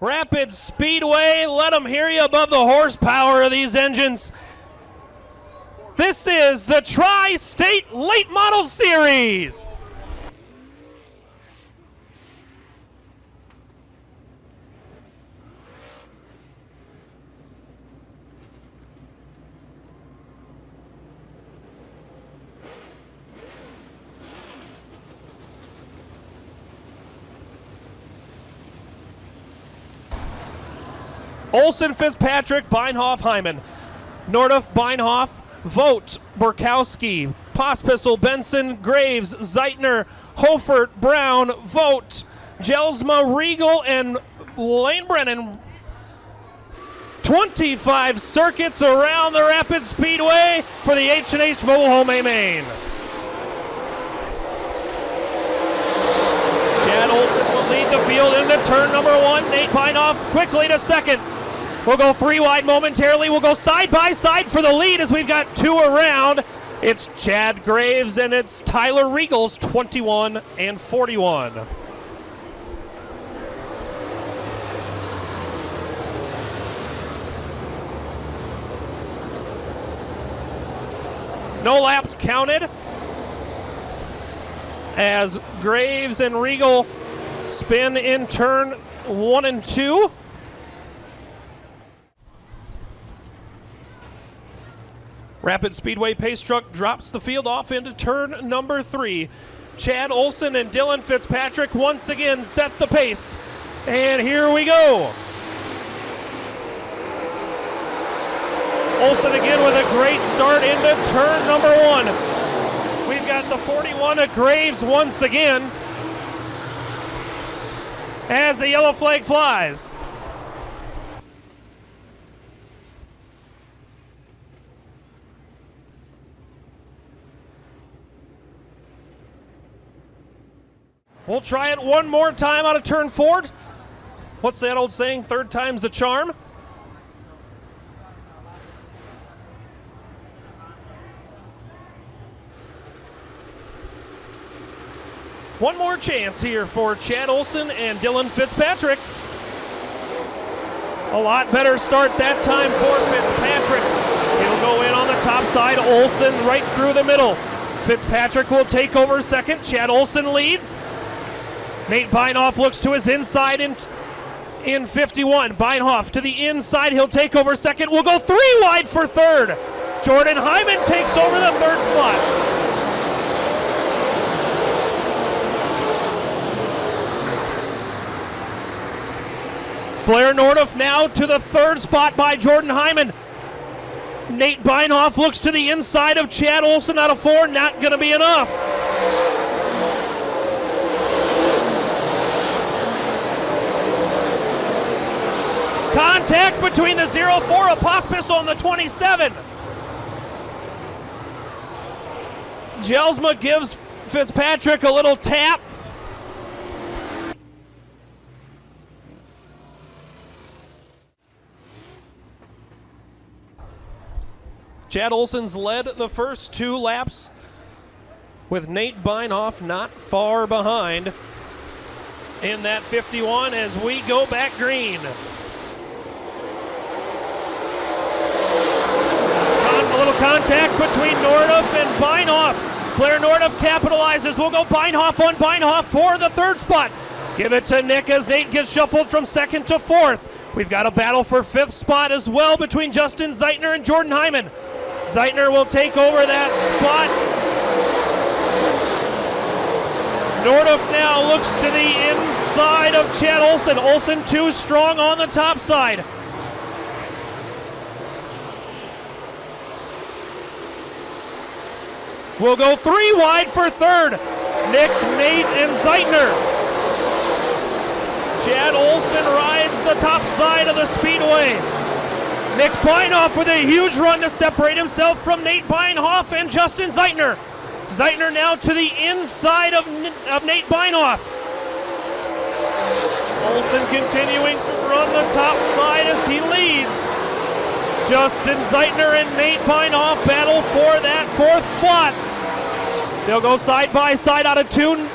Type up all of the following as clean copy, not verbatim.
Rapid Speedway, let them hear you above the horsepower of these engines. This is the Tri-State Late Model Series. Olsen, Fitzpatrick, Beinhoff, Hyman. Nordoff, Beinhoff, Vogt, Burkowski, Pospisil, Benson, Graves, Zeitner, Hofert, Brown, Vogt, Jelsma, Regal, and Lane Brennan. 25 circuits around the Rapid Speedway for the H&H Mobile Home Main. Chad Olsen will lead the field into turn number 1. Nate Beinhoff quickly to second. We'll go 3 wide momentarily. We'll go side by side for the lead as we've got 2 around. It's Chad Graves and it's Tyler Regals, 21 and 41. No laps counted as Graves and Regal spin in turn 1 and 2. Rapid Speedway pace truck drops the field off into turn number 3. Chad Olsen and Dylan Fitzpatrick once again set the pace. And here we go. Olsen again with a great start into turn number 1. We've got the 41 of Graves once again as the yellow flag flies. We'll try it one more time out of turn 4. What's that old saying? Third time's the charm. One more chance here for Chad Olsen and Dylan Fitzpatrick. A lot better start that time for Fitzpatrick. He'll go in on the top side. Olsen right through the middle. Fitzpatrick will take over second. Chad Olsen leads. Nate Beinhoff looks to his inside in 51. Beinhoff to the inside. He'll take over second. We'll go 3 wide for third. Jordan Hyman takes over the third spot. Blair Nordoff now to the third spot by Jordan Hyman. Nate Beinhoff looks to the inside of Chad Olsen out of 4. Not going to be enough. Contact between the 0-4 of Pospisil and the 27. Jelsma gives Fitzpatrick a little tap. Chad Olsen's led the first 2 laps with Nate Beinhoff not far behind in that 51 as we go back green. A little contact between Nordoff and Beinhoff. Blair Nordoff capitalizes. We'll go Beinhoff on Beinhoff for the third spot. Give it to Nick as Nate gets shuffled from second to fourth. We've got a battle for 5th spot as well between Justin Zeitner and Jordan Hyman. Zeitner will take over that spot. Nordoff now looks to the inside of Chad Olsen. Olsen too strong on the top side. We'll go 3 wide for third. Nick, Nate, and Zeitner. Chad Olsen rides the top side of the speedway. Nick Beinhoff with a huge run to separate himself from Nate Beinhoff and Justin Zeitner. Zeitner now to the inside of Nate Beinhoff. Olsen continuing to run the top side as he leads. Justin Zeitner and Nate Beinhoff battle for that 4th spot. They'll go side by side out of 2.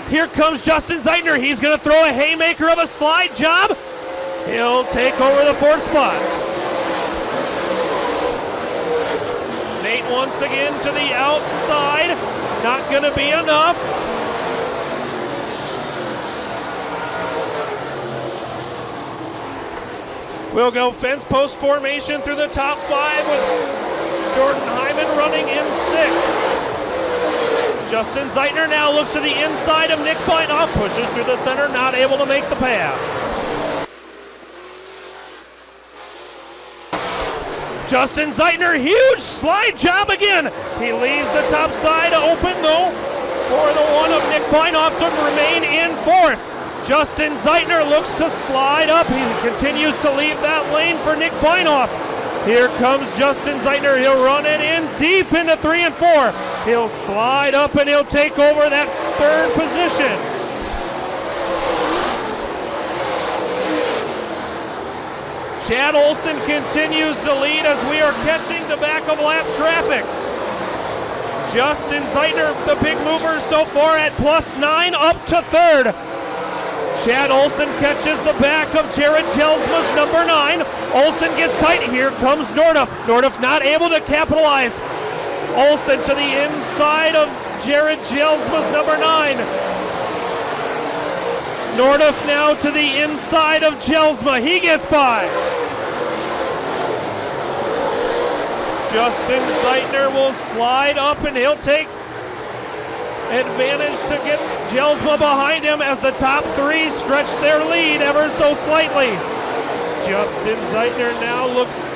Here comes Justin Zeitner. He's going to throw a haymaker of a slide job. He'll take over the 4th spot. Nate once again to the outside. Not going to be enough. We'll go fence post formation through the top 5 with Jordan Hyman running in 6th. Justin Zeitner now looks to the inside of Nick Beinoff, pushes through the center, not able to make the pass. Justin Zeitner, huge slide job again. He leaves the top side open though for the one of Nick Beinoff to remain in 4th. Justin Zeitner looks to slide up. He continues to leave that lane for Nick Beinoff. Here comes Justin Zeitner. He'll run it in deep into 3 and 4. He'll slide up and he'll take over that 3rd position. Chad Olson continues to lead as we are catching the back of lap traffic. Justin Zeitner, the big mover so far at +9, up to 3rd. Chad Olson catches the back of Jared Jelsma's number 9. Olson gets tight. Here comes Norduff. Norduff not able to capitalize. Olson to the inside of Jared Jelsma's number 9. Norduff now to the inside of Jelsma. He gets by. Justin Zeitner will slide up and he'll take advantage to get Jelsma behind him as the top 3 stretch their lead ever so slightly. Justin Zeitner now looks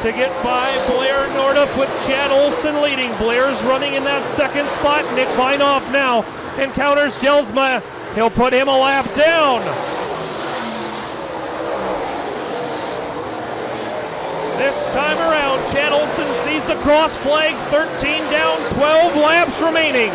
to get by Blair Norduff with Chad Olson leading. Blair's running in that 2nd spot. Nick Beinoff now encounters Jelsma. He'll put him a lap down. This time around, Chad Olson sees the cross flags. 13 down, 12 laps remaining.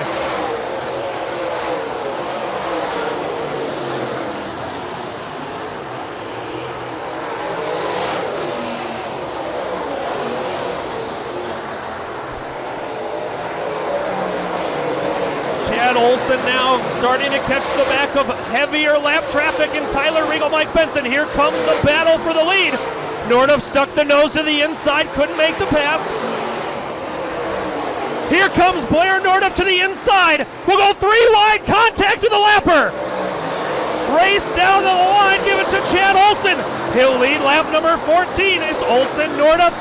Olson now starting to catch the back of heavier lap traffic in Tyler Regal, Mike Benson. Here comes the battle for the lead. Norduff stuck the nose to the inside, couldn't make the pass. Here comes Blair Norduff to the inside. We'll go 3 wide, contact with the lapper. Race down to the line, give it to Chad Olson. He'll lead lap number 14. It's Olson, Norduff,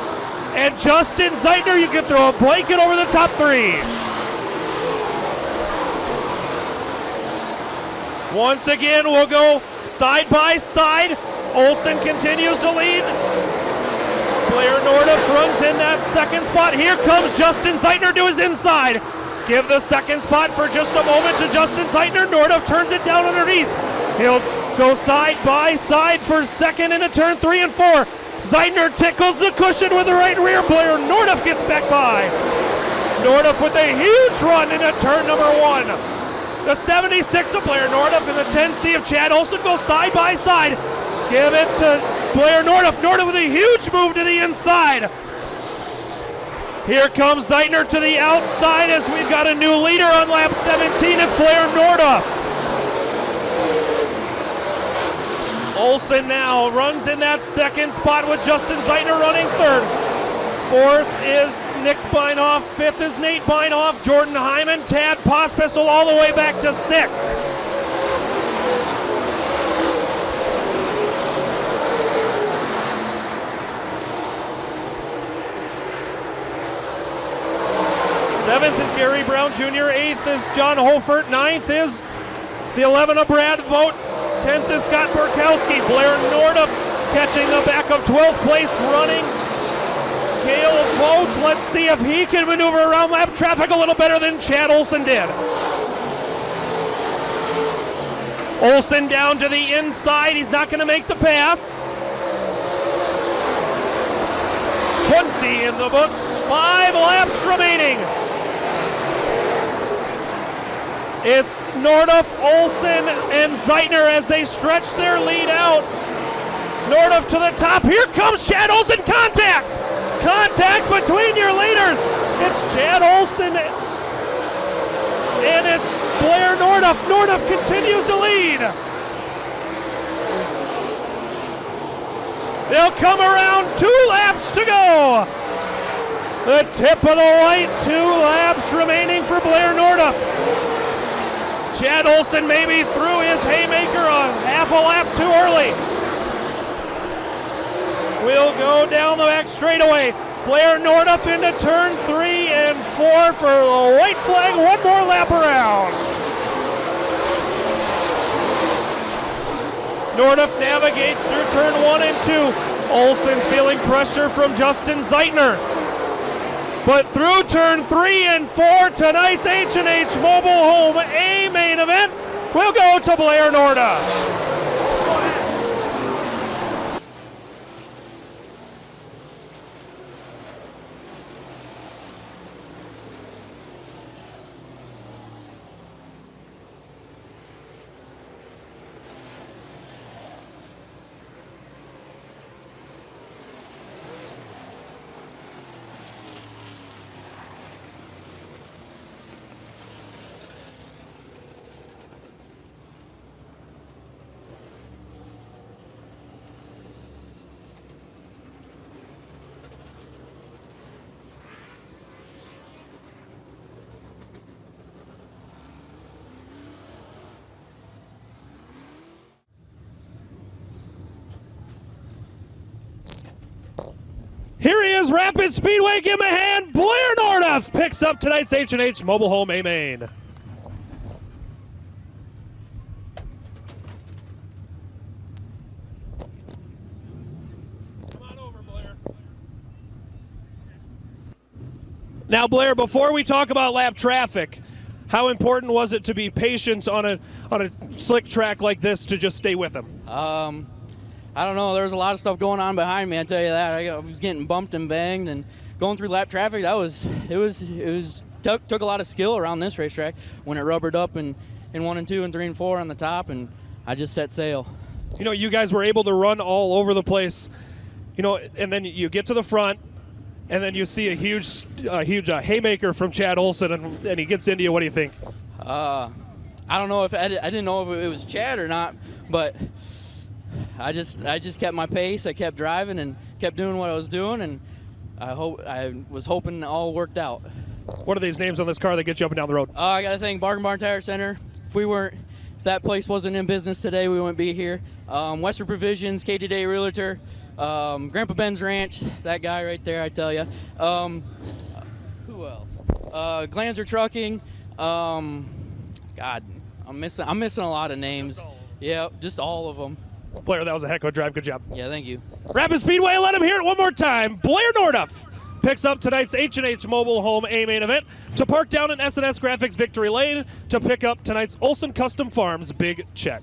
and Justin Zeitner. You can throw a blanket over the top 3. Once again, we'll go side by side. Olson continues to lead. Blair Norduff runs in that 2nd spot. Here comes Justin Zeitner to his inside. Give the 2nd spot for just a moment to Justin Zeitner. Norduff turns it down underneath. He'll go side by side for 2nd into turn 3 and 4. Zeitner tickles the cushion with the right rear. Blair Norduff gets back by. Norduff with a huge run into turn number 1. The 76 of Blair Norduff and the 10C of Chad Olson go side by side. Give it to Blair Norduff. Norduff with a huge move to the inside. Here comes Zeitner to the outside as we've got a new leader on lap 17. It's Blair Norduff. Olson now runs in that 2nd spot with Justin Zeitner running 3rd. 4th is Nick Beinoff. 5th is Nate Beinoff. Jordan Hyman, Tad Pospisil all the way back to 6th. Seventh is Gary Brown Jr. 8th is John Holfert. 9th is the 11 of Brad Vogt. 10th is Scott Burkowski. Blair Norduff catching the back of 12th place running Gale Vogt. Let's see if he can maneuver around lap traffic a little better than Chad Olson did. Olson down to the inside. He's not going to make the pass. 20 in the books. 5 laps remaining. It's Norduff, Olson, and Zeitner as they stretch their lead out. Norduff to the top. Here comes Chad Olson. Contact! Contact between your leaders. It's Chad Olson and it's Blair Norduff. Norduff continues to lead. They'll come around, 2 laps to go. The tip of the white, 2 laps remaining for Blair Nordup. Chad Olson maybe threw his haymaker a half a lap too early. We'll go down the back straightaway. Blair Nordup into turn 3 and 4 for the white flag. 1 more lap around. Nordup navigates through turn 1 and 2. Olson's feeling pressure from Justin Zeitner. But through turn 3 and 4, tonight's H&H Mobile Home A main event will go to Blair Nordup. Here he is, Rapid Speedway, give him a hand. Blair Nordup picks up tonight's H&H Mobile Home A main. Come on over, Blair. Now, Blair, before we talk about lap traffic, how important was it to be patient on a slick track like this to just stay with him? I don't know. There was a lot of stuff going on behind me. I tell you that. I was getting bumped and banged, and going through lap traffic. Took a lot of skill around this racetrack when it rubbered up in 1 and 2 and 3 and 4 on the top, and I just set sail. You know, you guys were able to run all over the place. You know, and then you get to the front, and then you see a huge haymaker from Chad Olson, and he gets into you. What do you think? I don't know if I didn't know if it was Chad or not, but I just kept my pace. I kept driving and kept doing what I was doing, and I was hoping it all worked out. What are these names on this car that get you up and down the road? I got to thank Bargain Barn Tire Center. If that place wasn't in business today, we wouldn't be here. Western Provisions, Katie Day Realtor, Grandpa Ben's Ranch, that guy right there, I tell you. Who else? Glanzer Trucking. God, I'm missing a lot of names. Yeah, just all of them. Blair, that was a heck of a drive. Good job. Yeah, thank you. Rapid Speedway, let him hear it one more time. Blair Nordup picks up tonight's H&H Mobile Home A main event to park down in S&S Graphics Victory Lane to pick up tonight's Olson Custom Farms Big Check.